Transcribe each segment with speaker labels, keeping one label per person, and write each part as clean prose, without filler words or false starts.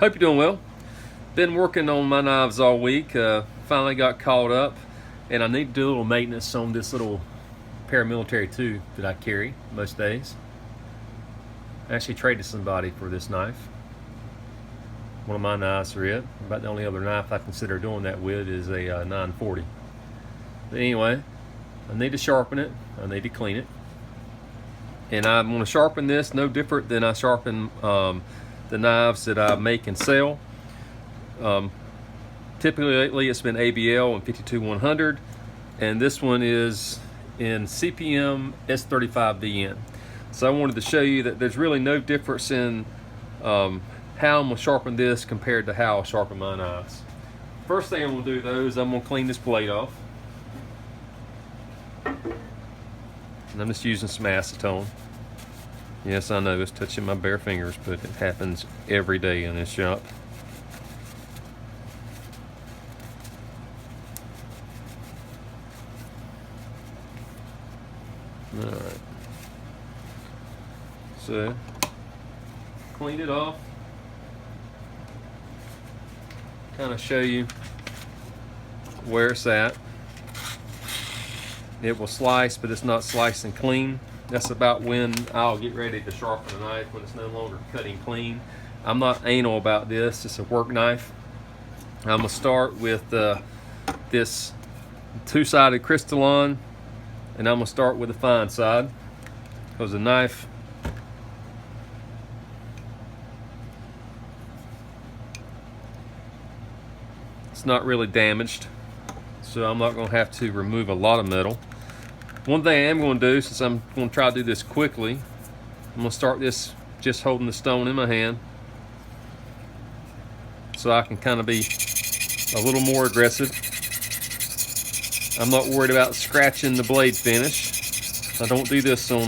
Speaker 1: Hope you're doing well. Been working on my knives all week. Finally got caught up, and I need to do a little maintenance on this little paramilitary 2 that I carry most days. I actually traded somebody for this knife. One of my knives are it. About the only other knife I consider doing that with is a 940. But anyway, I need to sharpen it. I need to clean it. And I'm going to sharpen this no different than I sharpen the knives that I make and sell. Typically lately it's been ABL and 52-100, and this one is in CPM S35VN. So I wanted to show you that there's really no difference in how I'm going to sharpen this compared to how I sharpen my knives. First thing I'm going to do though is I'm going to clean this blade off. And I'm just using some acetone. Yes, I know it's touching my bare fingers, but it happens every day in this shop. Alright. So, clean it off. Kind of show you where it's at. It will slice, but it's not slicing clean. That's about when I'll get ready to sharpen a knife, when it's no longer cutting clean. I'm not anal about this. It's a work knife. I'm going to start with this two-sided crystalline, and I'm going to start with the fine side, because the knife it's not really damaged, so I'm not going to have to remove a lot of metal. One thing I am going to do, since I'm going to try to do this quickly, I'm going to start this just holding the stone in my hand, so I can kind of be a little more aggressive. I'm not worried about scratching the blade finish. I don't do this on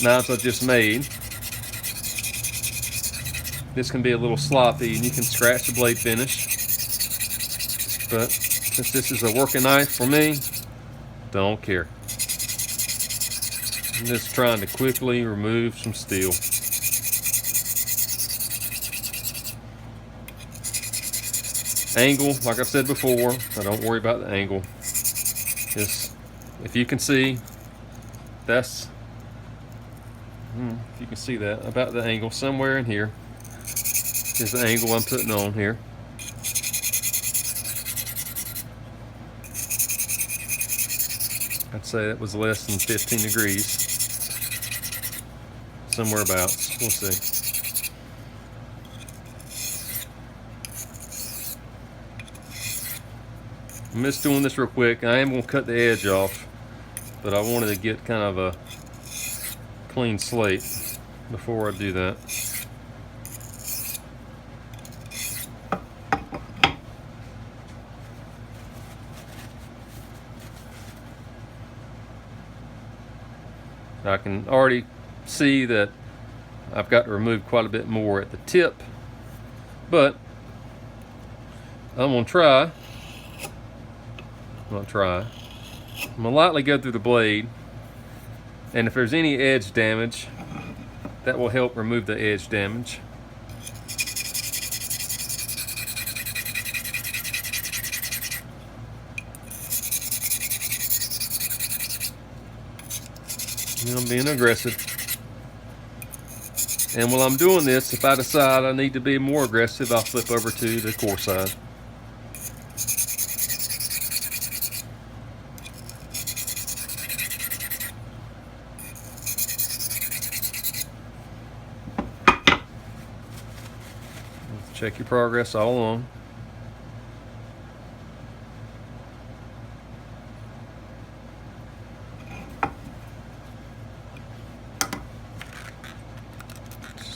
Speaker 1: knives I just made. This can be a little sloppy and you can scratch the blade finish. But since this is a working knife for me, don't care. I'm just trying to quickly remove some steel. Angle, like I said before, I don't worry about the angle. Just, if you can see, that's, if you can see that, about the angle, somewhere in here is the angle I'm putting on here. I'd say that was less than 15 degrees. Somewhere abouts. We'll see. I'm just doing this real quick. I am going to cut the edge off, but I wanted to get kind of a clean slate before I do that. I can already see that I've got to remove quite a bit more at the tip, but I'm going to try. I'm going to lightly go through the blade, and if there's any edge damage, that will help remove the edge damage. I'm being aggressive. And while I'm doing this, if I decide I need to be more aggressive, I'll flip over to the core side. Check your progress all along.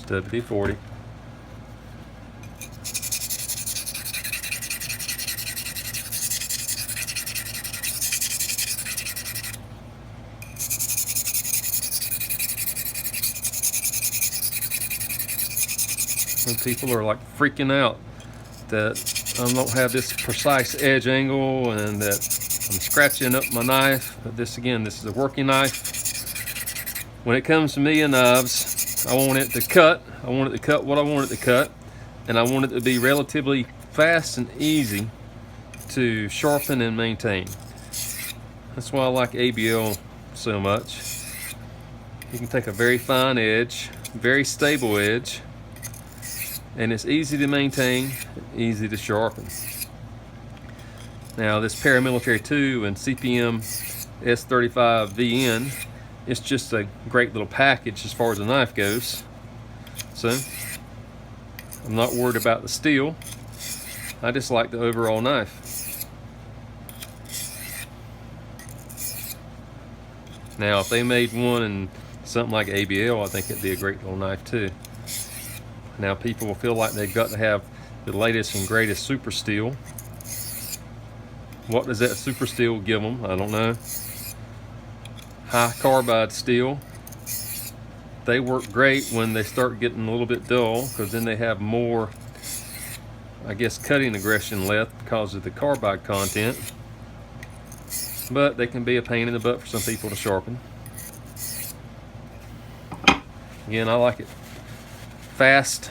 Speaker 1: WD-40. Some people are like freaking out that I don't have this precise edge angle and that I'm scratching up my knife. But this is a working knife. When it comes to me and knives, I want it to cut. I want it to cut what I want it to cut. and I want it to be relatively fast and easy to sharpen and maintain. That's why I like ABL so much. You can take a very fine edge, very stable edge, and it's easy to maintain, easy to sharpen. Now this Paramilitary 2 and CPM S35VN, it's just a great little package as far as the knife goes. So I'm not worried about the steel. I just like the overall knife. Now if they made one in something like ABL, I think it'd be a great little knife too. Now people will feel like they've got to have the latest and greatest super steel. What does that super steel give them? I don't know. High carbide steel. They work great when they start getting a little bit dull, because then they have more, I guess, cutting aggression left because of the carbide content. But they can be a pain in the butt for some people to sharpen. Again, I like it fast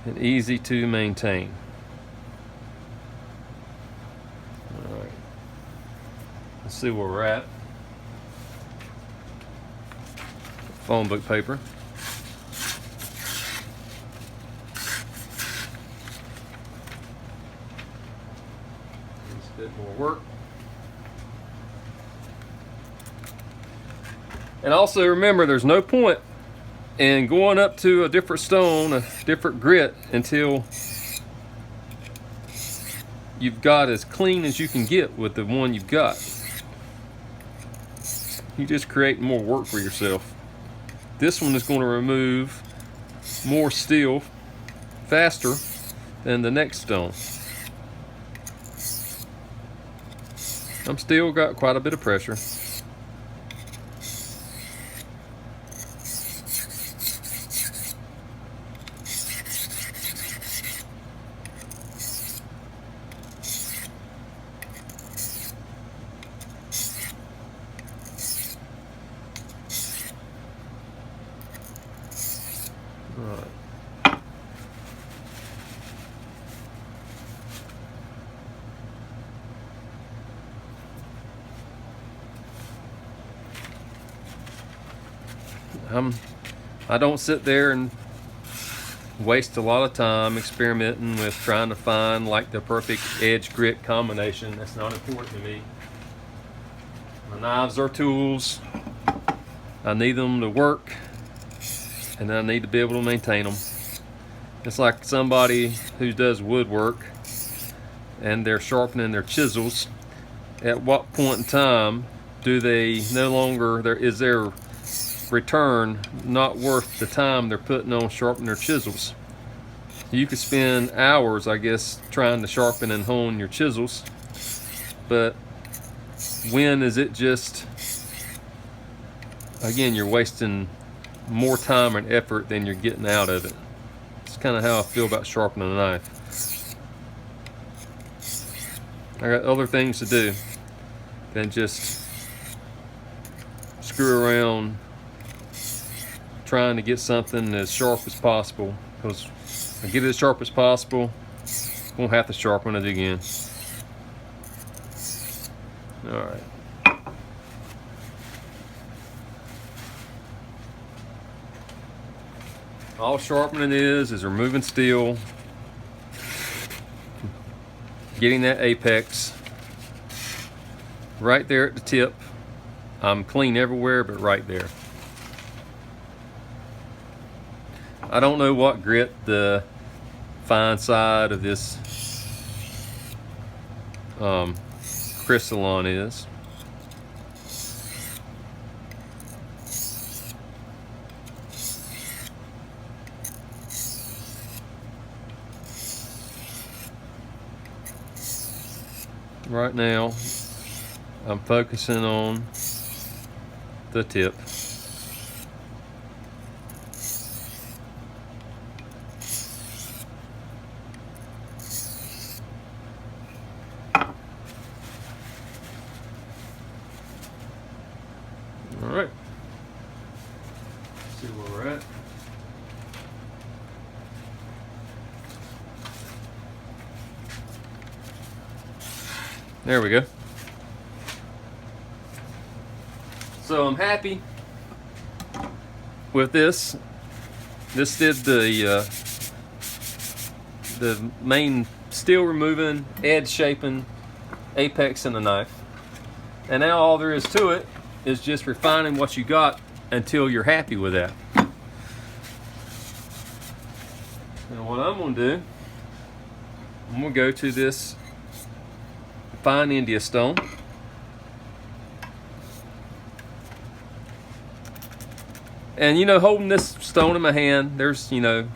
Speaker 1: and easy to maintain. All right, let's see where we're at. Phone book paper. Needs a bit more work. And also remember, there's no point in going up to a different stone, a different grit, until you've got as clean as you can get with the one you've got. You just create more work for yourself. This one is going to remove more steel faster than the next stone. I'm still got quite a bit of pressure. Right. I don't sit there and waste a lot of time experimenting with trying to find like the perfect edge grit combination. That's not important to me. My knives are tools. I need them to work, and I need to be able to maintain them. It's like somebody who does woodwork and they're sharpening their chisels. At what point in time do they no longer, is their return not worth the time they're putting on sharpening their chisels? You could spend hours, I guess, trying to sharpen and hone your chisels, but when is it just, again, you're wasting more time and effort than you're getting out of it. It's kind of how I feel about sharpening a knife. I got other things to do than just screw around trying to get something as sharp as possible, because if I get it as sharp as possible, won't have to sharpen it again. All right. All sharpening is removing steel, getting that apex right there at the tip. I'm clean everywhere but right there. I don't know what grit the fine side of this crystalline is. Right now, I'm focusing on the tip. All right. Let's see where we're at. There we go. So I'm happy with this. This did the main steel removing, edge shaping, apex in the knife. And now all there is to it is just refining what you got until you're happy with that. And what I'm going to do, I'm going to go to this fine India stone. And you know, holding this stone in my hand, there's, you know,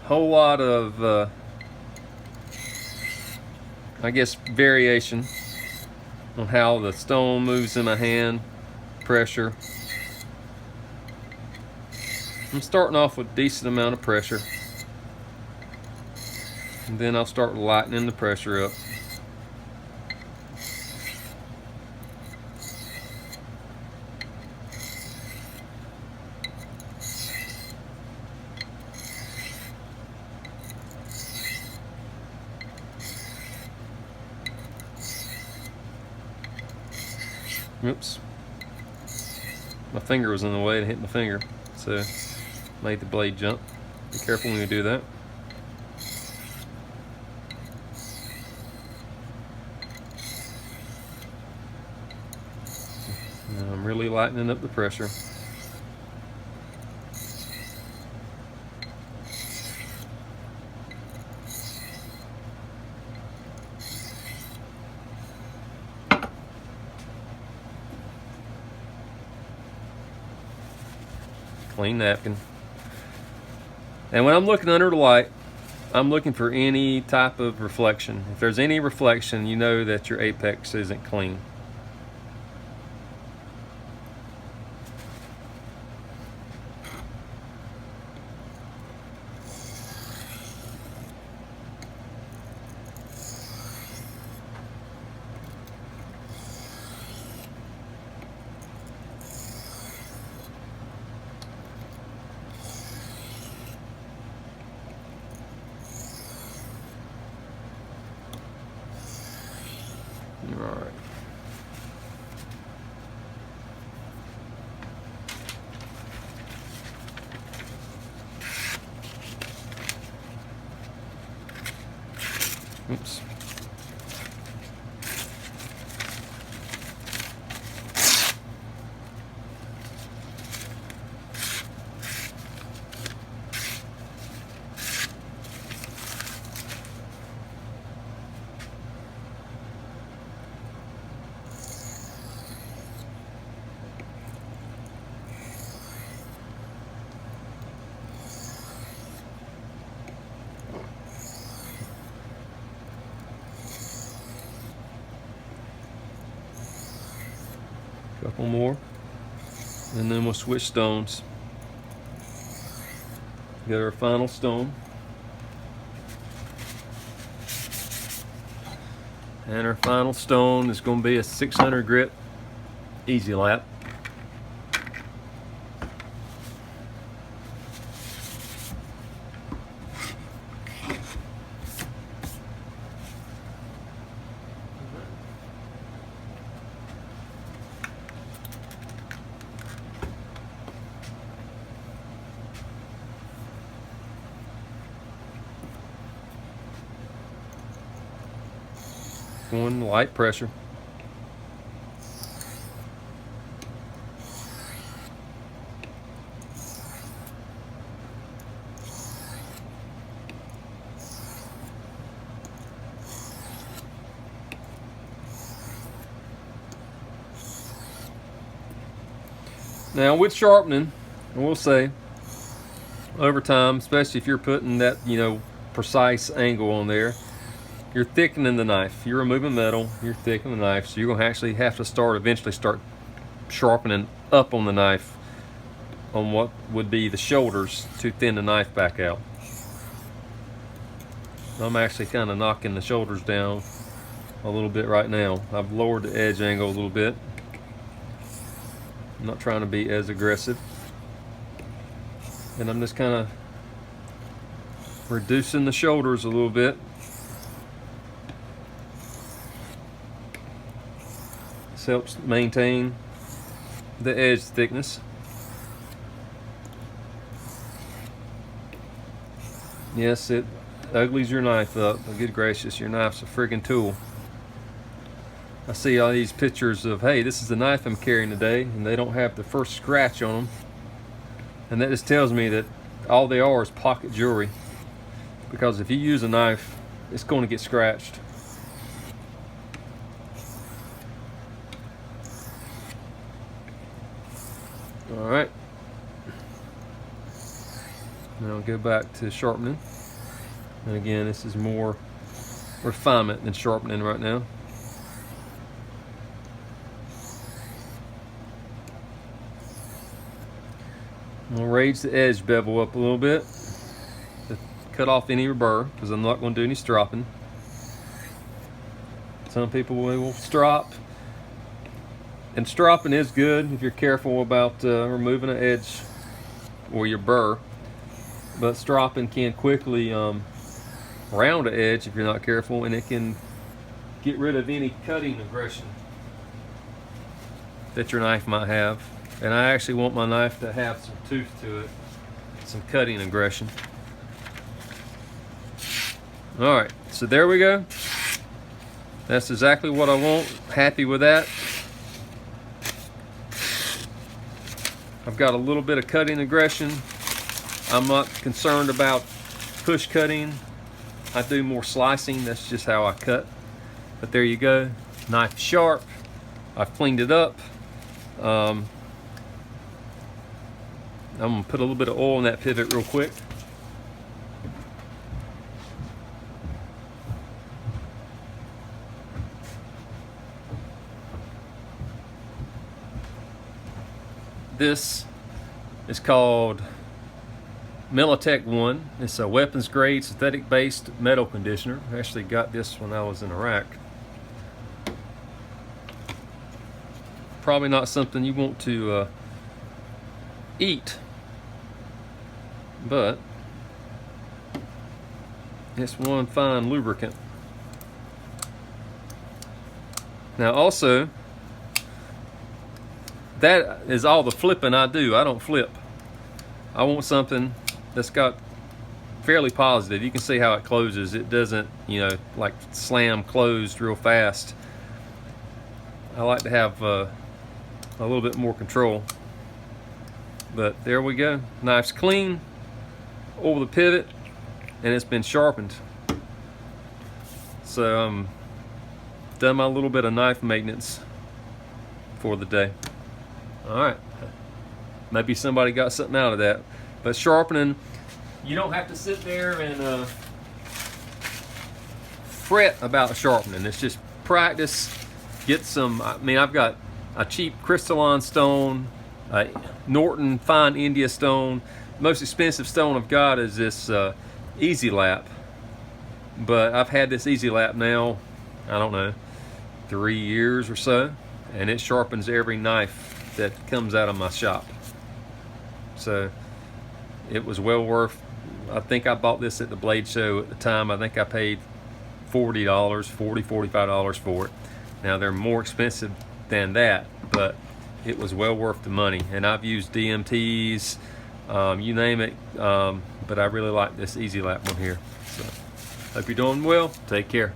Speaker 1: a whole lot of, I guess, variation on how the stone moves in my hand, pressure. I'm starting off with a decent amount of pressure, and then I'll start lightening the pressure up. Oops. My finger was in the way and hit my finger, so made the blade jump. Be careful when you do that. And I'm really lightening up the pressure. Clean napkin. And when I'm looking under the light, I'm looking for any type of reflection. If there's any reflection, you know that your apex isn't clean. All right. Oops. Couple more, and then we'll switch stones. Get our final stone, and our final stone is going to be a 600 grit easy lap. Going light pressure. Now with sharpening, I will say, over time, especially if you're putting that, you know, precise angle on there, you're thickening the knife. You're removing metal, you're thickening the knife, so you're going to actually have to eventually start sharpening up on the knife on what would be the shoulders to thin the knife back out. I'm actually kind of knocking the shoulders down a little bit right now. I've lowered the edge angle a little bit. I'm not trying to be as aggressive. And I'm just kind of reducing the shoulders a little bit. helps maintain the edge thickness. Yes, it uglies your knife up, but good gracious, your knife's a friggin' tool. I see all these pictures of, hey, this is the knife I'm carrying today, and they don't have the first scratch on them. And that just tells me that all they are is pocket jewelry. Because if you use a knife, it's going to get scratched. All right. Now I'll go back to sharpening. And again, this is more refinement than sharpening right now. I'll raise the edge bevel up a little bit to cut off any burr, because I'm not going to do any stropping. Some people will strop, and stropping is good if you're careful about removing an edge or your burr, but stropping can quickly round an edge if you're not careful, and it can get rid of any cutting aggression that your knife might have. And I actually want my knife to have some tooth to it, some cutting aggression. All right, so there we go. That's exactly what I want. Happy with that. I've got a little bit of cutting aggression. I'm not concerned about push cutting. I do more slicing. That's just how I cut. But there you go. Knife sharp. I've cleaned it up. I'm gonna put a little bit of oil in that pivot real quick. This is called Militech 1. It's a weapons grade synthetic based metal conditioner. I actually got this when I was in Iraq. Probably not something you want to eat, but it's one fine lubricant. Now also, that is all the flipping I do. I don't flip. I want something that's got fairly positive. You can see how it closes. It doesn't, you know, like slam closed real fast. I like to have a little bit more control. But there we go. Knife's clean over the pivot, and it's been sharpened. So done my little bit of knife maintenance for the day. All right, maybe somebody got something out of that. But sharpening, you don't have to sit there and fret about sharpening. It's just practice. Get some, I mean, I've got a cheap crystalline stone, Norton fine India stone. Most expensive stone I've got is this Easy Lap. But I've had this Easy Lap now, I don't know, 3 years or so, and it sharpens every knife that comes out of my shop. So it was well worth. I think I bought this at the Blade Show at the time. I think I paid $45 for it. Now they're more expensive than that, but it was well worth the money. And I've used DMTs, you name it, but I really like this Easy Lap one here. So hope you're doing well. Take care.